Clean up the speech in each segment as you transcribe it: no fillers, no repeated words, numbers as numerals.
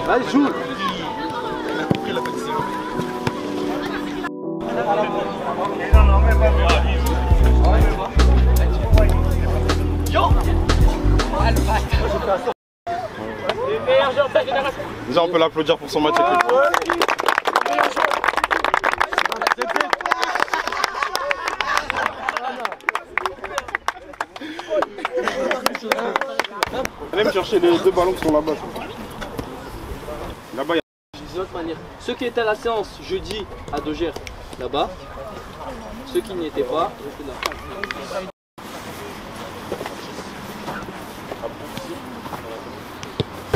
Allez, joue. Déjà, on peut l'applaudir pour son match. Allez me chercher les 2 ballons qui sont là-bas. Là-bas, il y a... D'une autre manière. Ceux qui étaient à la séance jeudi à Dogère, là-bas. Ceux qui n'y étaient pas, restez là.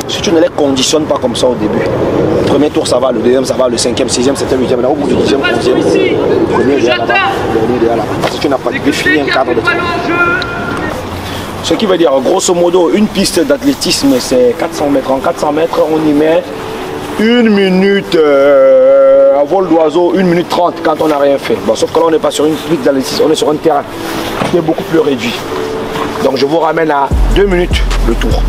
Si tu ne les conditionnes pas comme ça au début, le premier tour ça va, le deuxième ça va, le 5e, 6e, 7e, 8e, là au bout du 10e, 11e, le premier est là-bas, le dernier est là-bas. Parce que tu n'as pas défini un cadre de travail. Ce qui veut dire, grosso modo, une piste d'athlétisme c'est 400 mètres. En 400 mètres, on y met 1 minute à vol d'oiseau, 1 minute 30 quand on n'a rien fait. Bon, sauf que là on n'est pas sur une piste d'athlétisme, on est sur un terrain qui est beaucoup plus réduit. Donc je vous ramène à 2 minutes le tour.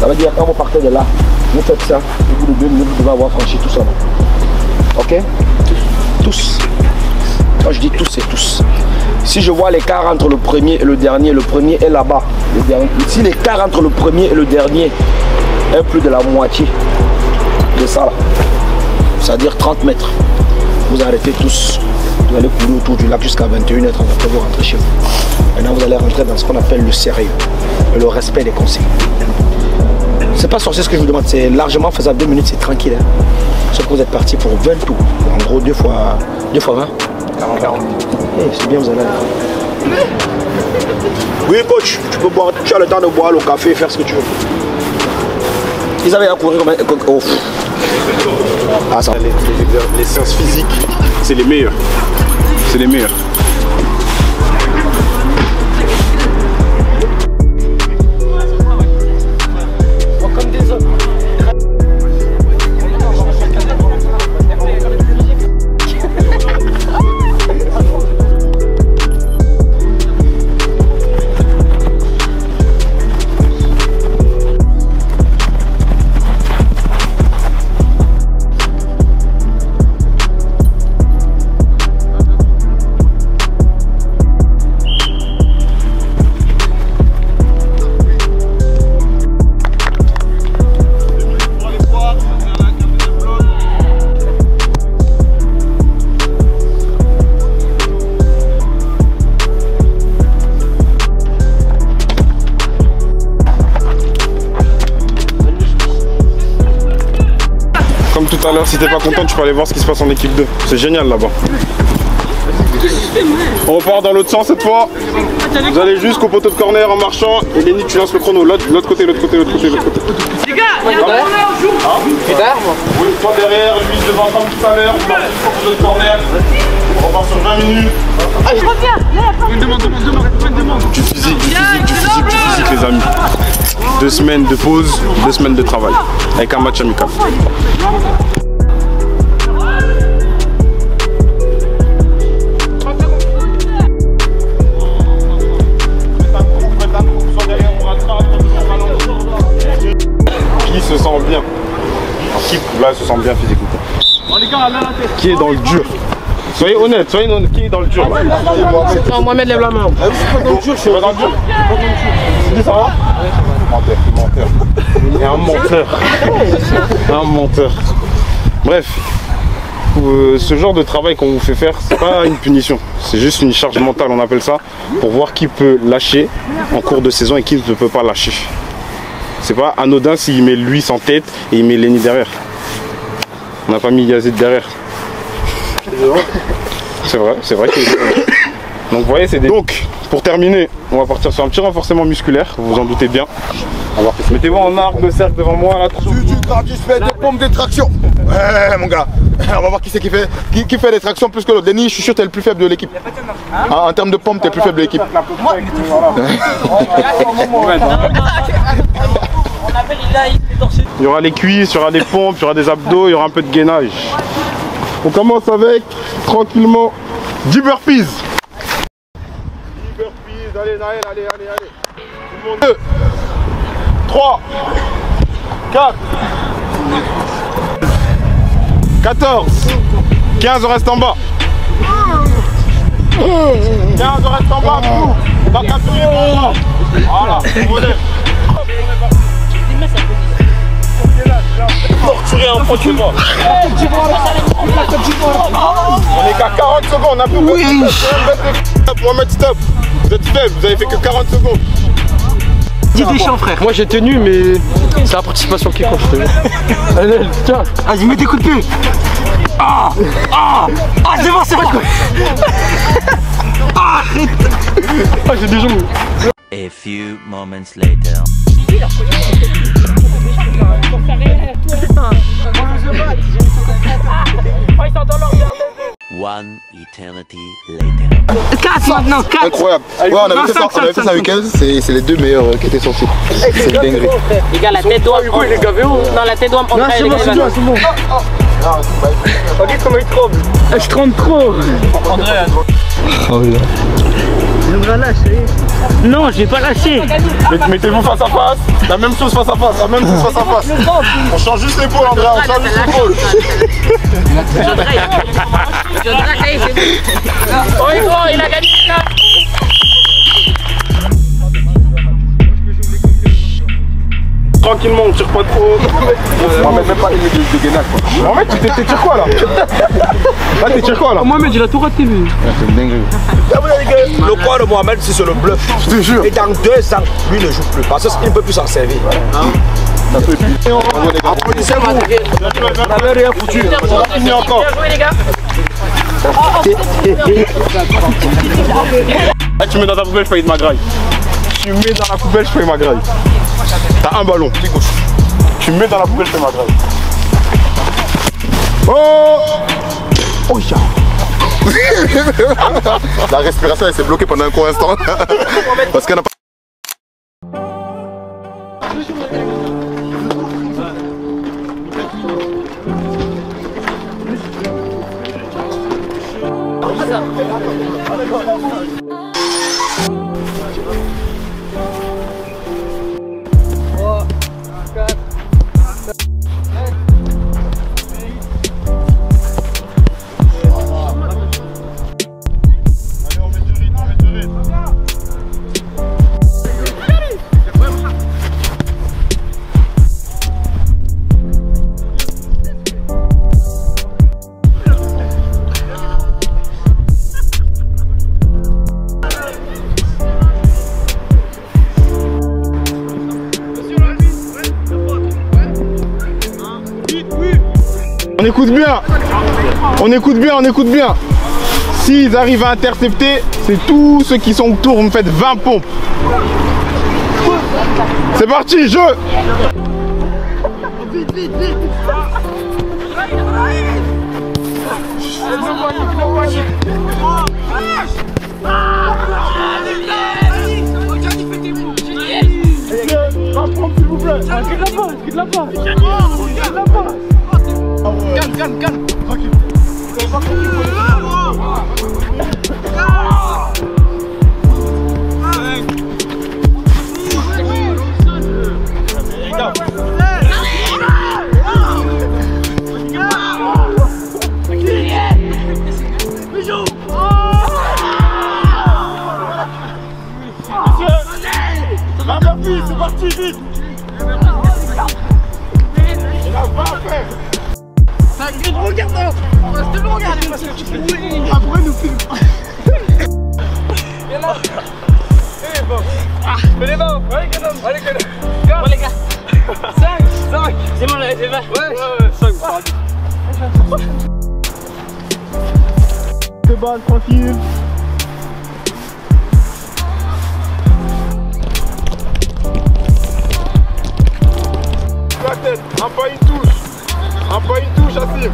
Ça veut dire quand vous partez de là, vous faites ça, au bout de 2 minutes, vous devez avoir franchi tout ça. Ok? Tous. Quand je dis tous, c'est tous. Si je vois l'écart entre le premier et le dernier est là-bas. Si l'écart entre le premier et le dernier est plus de la moitié de ça là, c'est-à-dire 30 mètres, vous arrêtez tous. Vous allez courir autour du lac jusqu'à 21h30 après vous rentrez chez vous. Maintenant vous allez rentrer dans ce qu'on appelle le sérieux et le respect des consignes. C'est pas sorcier ce que je vous demande, c'est largement faisable. 2 minutes, c'est tranquille. Hein. Sauf que vous êtes parti pour 20 tours. En gros, 2 fois 20. 40. Hey, c'est bien, vous allez. Oui, coach, tu peux boire, tu as le temps de boire le café et faire ce que tu veux. Ils avaient à courir comme un. Oh. Ah, ça. Les séances physiques, c'est les meilleurs. C'est les meilleurs. Tout à l'heure, si t'es pas content, tu peux aller voir ce qui se passe en équipe 2. C'est génial là-bas. On repart dans l'autre sens cette fois. Vous allez jusqu'au poteau de corner en marchant. Et Lenny, tu lances le chrono. L'autre côté. Les gars, il y a un corner en joue. Oui, toi derrière, lui devant comme tout à l'heure. Au poteau de corner. On repart sur 20 minutes. Je reviens. Demande. Du physique, les amis. 2 semaines de pause, 2 semaines de travail. Avec un match amical. Qui se sent bien? Qui là se sent bien physiquement? Qui est dans le dur? Soyez honnête, qui est dans le dur? Non, Mohamed, lève la main. Dans le dur, je suis pas dans le dur. Tu dis ça va? Menteur. Et un menteur. Bref, ce genre de travail qu'on vous fait faire, c'est pas une punition. C'est juste une charge mentale, on appelle ça, pour voir qui peut lâcher en cours de saison et qui ne peut pas lâcher. C'est pas anodin s'il met lui sans tête et il met Lenny derrière. On n'a pas mis Yazid derrière. C'est vrai que... Donc vous voyez, c'est des... Donc, pour terminer, on va partir sur un petit renforcement musculaire, vous vous en doutez bien. Mettez-vous en arc de cercle devant moi là. Tu fais des pompes de traction. Ouais mon gars. On va voir qui c'est qui fait des tractions plus que l'autre. Lenny, je suis sûr que t'es le plus faible de l'équipe. En termes de pompes, t'es le plus faible de l'équipe. Il y aura les cuisses, il y aura des pompes, il y aura des abdos, il y aura un peu de gainage. On commence avec, tranquillement, 10 burpees. 10 burpees, allez. allez, Naël, allez. Tout le monde. 2, 3, 4, 14, 15, on reste en bas. 15, on reste en bas, tout. T'as capturé en bas. Voilà, on relève. Torturé en franchement. On est qu'à 40 secondes, on a plus de stop, Mohamed, stop. Vous êtes faible, vous avez fait que 40 secondes. Dis des champs, frère. Moi j'ai tenu, mais c'est la participation qui compte, je te jure. Allez, tiens. Vas-y, mets des coups de pied. C'est bon, c'est vrai. Arrête. J'ai des jambes. A few moments later. One eternity later. 4 maintenant, 4. Incroyable. Ouais, on avait fait ça avec elle, c'est les 2 meilleurs qui étaient sortis. C'est une dinguerie. Les gars, la tête doit. Du coup, il est gavé où? Non, la tête doit me prendre. C'est bon, c'est bon. Regarde comment il tremble. Je tremble trop. André, Oh là. Il me relâche, ça y est. Non, je vais pas lâcher. Mettez-vous face à face, la même chose face à face, On change juste l'épaule, André, on change juste l'épaule. Oh, il a gagné ça. Tranquillement, on tire pas trop. On met même pas les de Guénac quoi. Mohamed, tu tires quoi là? Là, tu tires quoi là? Mohamed, il a tout raté lui. C'est une dinguerie. Le poids de Mohamed, c'est sur le bluff. Je te jure. Et dans 2 ans, lui ne joue plus parce qu'il ne peut plus s'en servir. Ça peut plus. Applaudissez-moi. On n'avait rien foutu. On a fini encore. Bien joué, les gars. Là, tu mets dans ta poubelle, je paye de ma graille. Tu mets dans la poubelle, je paye ma graille. T'as un ballon. Tu mets dans la poubelle, je paye ma graille. Oh ya. La respiration, elle s'est bloquée pendant un court instant. Parce qu'elle n'a pas. On écoute bien. S'ils arrivent à intercepter, c'est tous ceux qui sont autour, vous me faites 20 pompes. C'est parti, jeu. Vite. S'il vous plaît. Calme. Tranquille. C'est parti, vite. Il a pas à faire. Regarde-moi. Je te le regarde parce que tu peux après nous filmer. Et là. Et bon. Fais les mains. Allez, bon les gars. 5. C'est bon, les 20. Ouais, 5. C'est bon, tranquille. La tête, un pas il touche, Assim.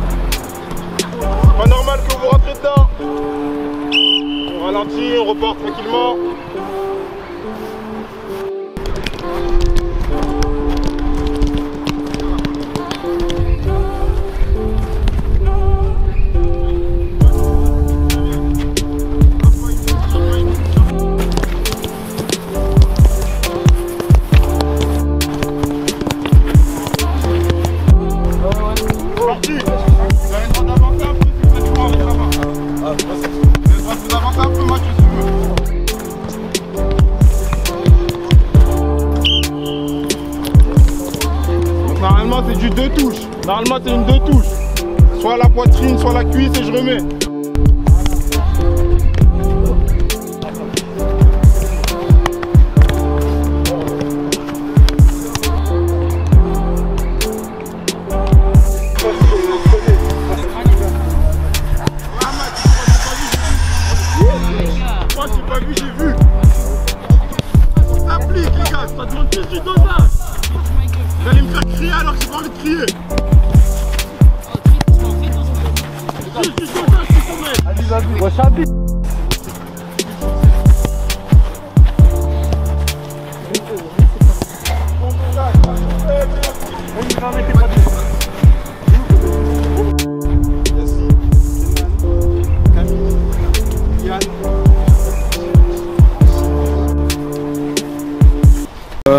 Pas normal que vous rentrez dedans. On ralentit, on repart tranquillement. du 2 touches. Normalement, c'est une 2 touches. Soit la poitrine, soit la cuisse et je remets. Moi, j'ai pas vu, j'ai vu. Applique, les gars, ça demande que je donne là. Vous allez me faire crier alors que j'ai pas envie de crier.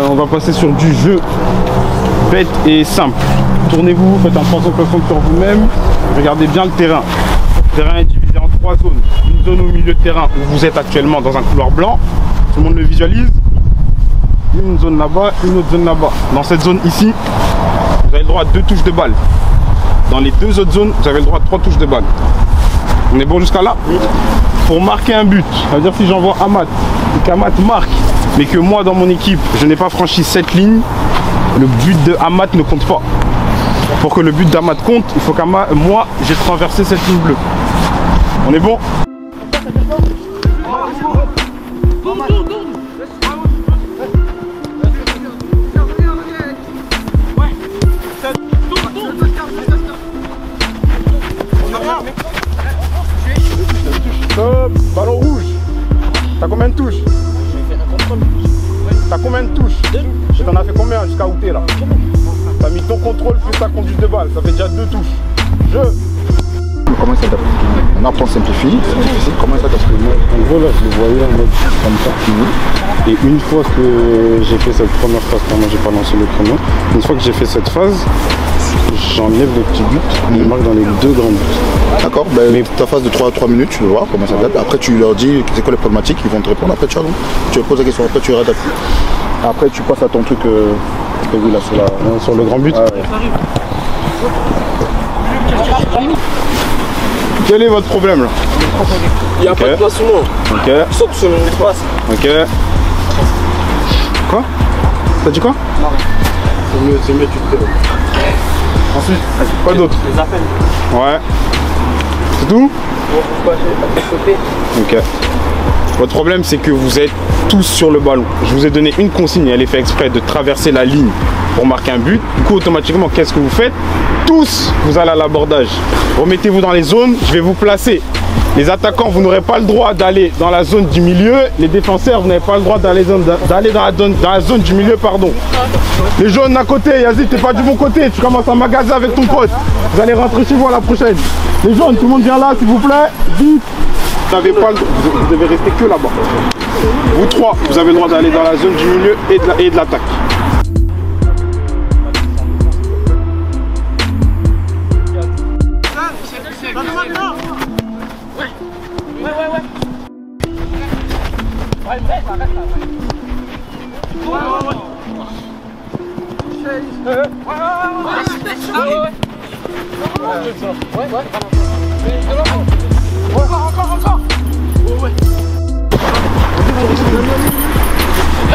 On va passer sur du jeu bête et simple. Tournez-vous, faites un 360 sur vous-même. Regardez bien le terrain. Le terrain est divisé en 3 zones. Une zone au milieu de terrain où vous êtes actuellement dans un couloir blanc. Tout le monde le visualise. Une zone là-bas, une autre zone là-bas. Dans cette zone ici, vous avez le droit à 2 touches de balle. Dans les 2 autres zones, vous avez le droit à 3 touches de balle. On est bon jusqu'à là? Pour marquer un but, ça veut dire si j'envoie Amat et qu'Amat marque, mais que moi dans mon équipe, je n'ai pas franchi cette ligne, le but de Amat ne compte pas. Pour que le but d'Amat compte, il faut qu'Amat, moi, j'ai traversé cette ligne bleue. On est bon? Stop, ballon rouge. T'as combien de touches? T'as combien de touches? Et t'en as fait combien jusqu'à où t'es là? T'as mis ton contrôle plus ta conduite de balle, ça fait déjà 2 touches. Comment ça s'appelle? On apprend à simplifier. Comment ça s'appelle? En gros là je le voyais en mode comme ça. Et une fois que j'ai fait cette première phase, moi j'ai pas lancé le chrono, une fois que j'ai fait cette phase, j'enlève les petits buts, je marque dans les 2 grands buts. D'accord, ben, mais ta phase de 3 minutes, tu veux voir comment ça s'appelle. Après tu leur dis c'est quoi les problématiques, ils vont te répondre. Après tu poses la question, après tu réadaptes. Après tu passes à ton truc prévu là sur le grand but. Ah, ouais. Quel est votre problème là? Il n'y a pas de place sur moi. Ok. Saute sur mon espace. Ok. Quoi? T'as dit quoi? Non. C'est mieux, tu te fais. Ensuite, quoi d'autre? Les appels. Ouais. C'est tout? Ok. Votre problème c'est que vous êtes tous sur le ballon. Je vous ai donné une consigne et elle est fait exprès de traverser la ligne pour marquer un but. Du coup automatiquement qu'est-ce que vous faites? Tous vous allez à l'abordage. Remettez-vous dans les zones, je vais vous placer. Les attaquants, vous n'aurez pas le droit d'aller dans la zone du milieu. Les défenseurs, vous n'avez pas le droit d'aller dans la zone du milieu, pardon. Les jaunes à côté, Yazid, t'es pas du bon côté. Tu commences à magasiner avec ton pote. Vous allez rentrer chez vous à la prochaine. Les jaunes, tout le monde vient là, s'il vous plaît. Vite. Vous n'avez pas le droit, vous devez rester que là-bas. Vous 3, vous avez le droit d'aller dans la zone du milieu et de l'attaque.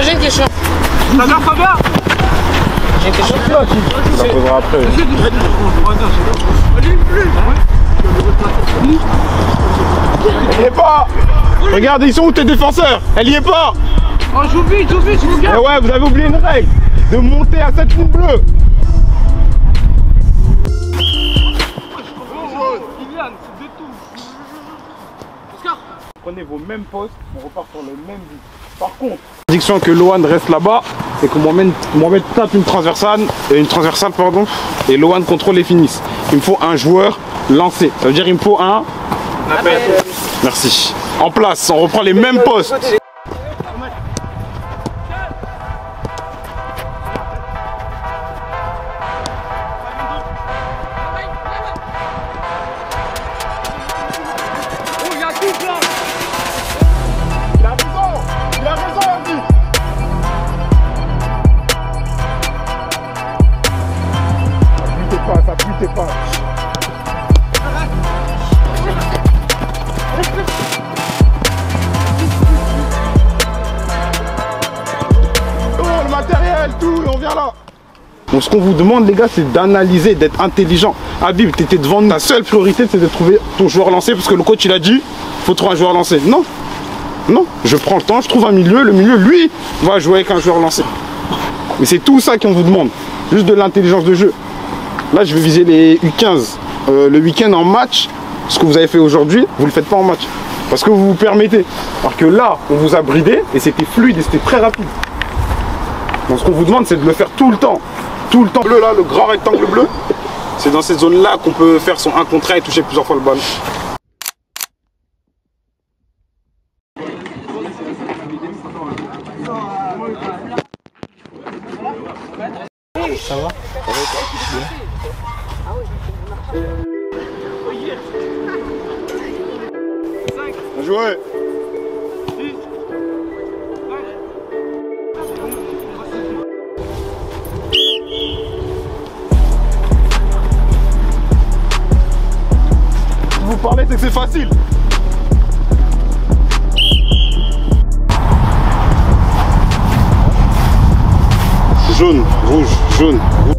J'ai une question. Ça vient, ça vient. J'ai une question. Tu la poseras après. Elle y est pas. Regarde, ils sont où tes défenseurs? Elle y est pas. Oh, joue vite, je vous Et ouais, vous avez oublié une règle, de monter à cette ligne bleue. Prenez vos mêmes postes, on repart sur le même but. Par contre, l'interdiction que Lohan reste là-bas, c'est que Mohamed tape une transversale, et Lohan contrôle et finisse. Il me faut un joueur lancé. Ça veut dire qu'il me faut un... Merci. En place, on reprend les mêmes postes. Joël, tout, et on vient là. Donc ce qu'on vous demande les gars, c'est d'analyser, d'être intelligent. Habib, tu étais devant nous. Ta seule priorité, c'est de trouver ton joueur lancé parce que le coach il a dit, faut trouver un joueur lancé. Non, non, je prends le temps, je trouve un milieu, le milieu lui va jouer avec un joueur lancé. Mais c'est tout ça qu'on vous demande, juste de l'intelligence de jeu. Là je vais viser les U15. Le week-end en match, ce que vous avez fait aujourd'hui, vous le faites pas en match. Parce que vous vous permettez. Alors que là, on vous a bridé et c'était fluide et c'était très rapide. Donc ce qu'on vous demande, c'est de le faire tout le temps. Tout le temps. Bleu là, le grand rectangle bleu, c'est dans cette zone-là qu'on peut faire son 1 contre 1 et toucher plusieurs fois le ballon. Ça va? Bien joué. Si vous parlez, c'est que c'est facile. Jaune, rouge, jaune, rouge.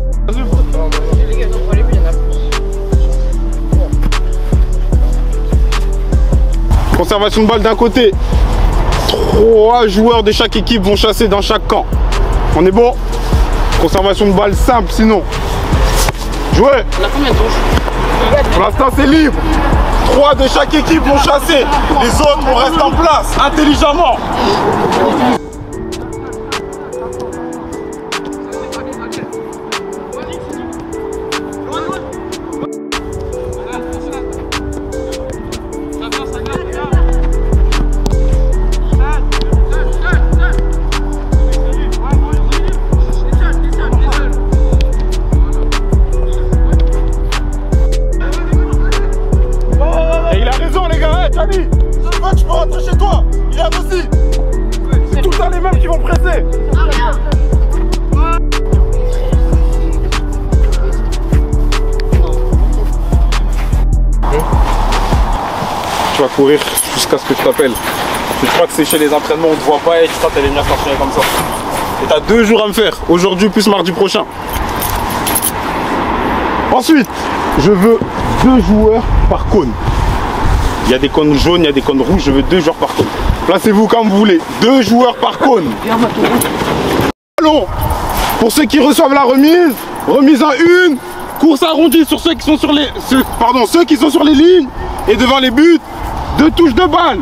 Conservation de balle d'un côté. 3 joueurs de chaque équipe vont chasser dans chaque camp. On est bon? Conservation de balle simple sinon. Jouez. On a combien de touches? Pour l'instant c'est libre. 3 de chaque équipe vont chasser. Les autres vont rester en place intelligemment. Tu peux rentrer chez toi, il y a aussi. C'est tout le temps les mêmes qui vont presser. Tu vas courir jusqu'à ce que tu t'appelles. Je crois que c'est chez les entraînements, on ne te voit pas et tu crois que tu allais venir s'entraîner comme ça. Et tu as 2 jours à me faire, aujourd'hui plus mardi prochain. Ensuite, je veux 2 joueurs par cône. Il y a des cônes jaunes, il y a des cônes rouges, je veux 2 joueurs par cône. Placez-vous comme vous voulez, 2 joueurs par cône. Allons. Pour ceux qui reçoivent la remise, remise en 1, course arrondie sur ceux qui sont sur les. Ceux qui sont sur les lignes et devant les buts, 2 touches de balle.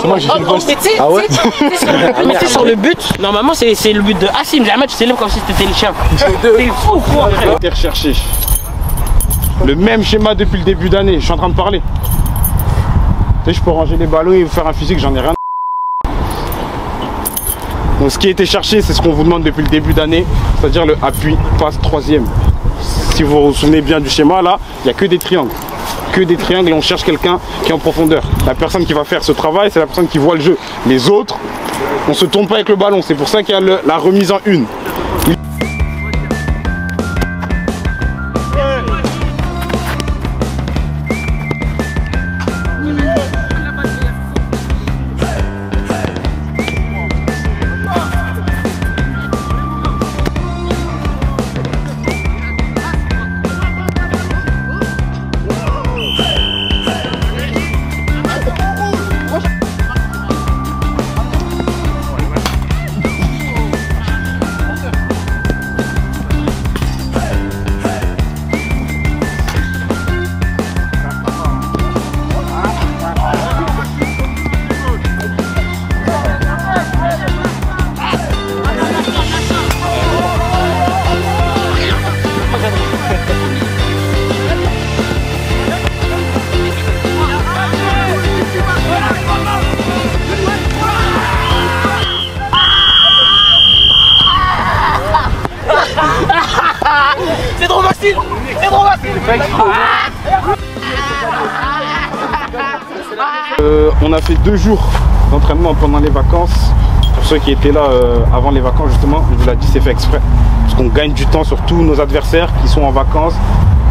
Moi j'ai fait le poste. Ah ouais? Tu sur le but, normalement c'est le but de Hassim. Jamais tu célèbres comme si c'était le chien. C'est fou quoi. Été recherché. Le même schéma depuis le début d'année, je suis en train de parler. Tu sais, je peux ranger les ballons et vous faire un physique, j'en ai rien. Donc ce qui a été cherché, c'est ce qu'on vous demande depuis le début d'année, c'est-à-dire le appui, passe, 3e. Si vous vous souvenez bien du schéma là, il n'y a que des triangles. Que des triangles et on cherche quelqu'un qui est en profondeur. La personne qui va faire ce travail, c'est la personne qui voit le jeu. Les autres, on se tourne pas avec le ballon. C'est pour ça qu'il y a la remise en 1. On a fait 2 jours d'entraînement pendant les vacances. Pour ceux qui étaient là avant les vacances, justement, je vous l'ai dit, c'est fait exprès. Parce qu'on gagne du temps sur tous nos adversaires qui sont en vacances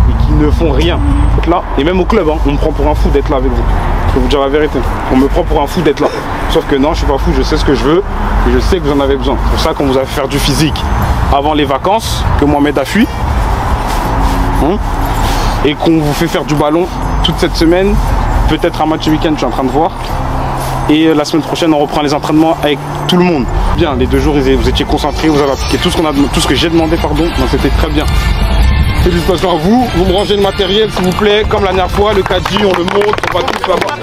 et qui ne font rien. Là, et même au club, hein, on me prend pour un fou d'être là avec vous. Je peux vous dire la vérité. On me prend pour un fou d'être là. Sauf que non, je suis pas fou, je sais ce que je veux et je sais que vous en avez besoin. C'est pour ça qu'on vous a fait faire du physique avant les vacances, que Mohamed a fui. Et qu'on vous fait faire du ballon toute cette semaine. Peut-être un match week-end, je suis en train de voir. Et la semaine prochaine, on reprend les entraînements avec tout le monde. Bien, les 2 jours, vous étiez concentrés, vous avez appliqué tout ce que j'ai demandé, pardon. Donc c'était très bien. Félicitations à vous. Vous me rangez le matériel, s'il vous plaît. Comme la dernière fois, le caddie, on le monte, on va tout là-bas.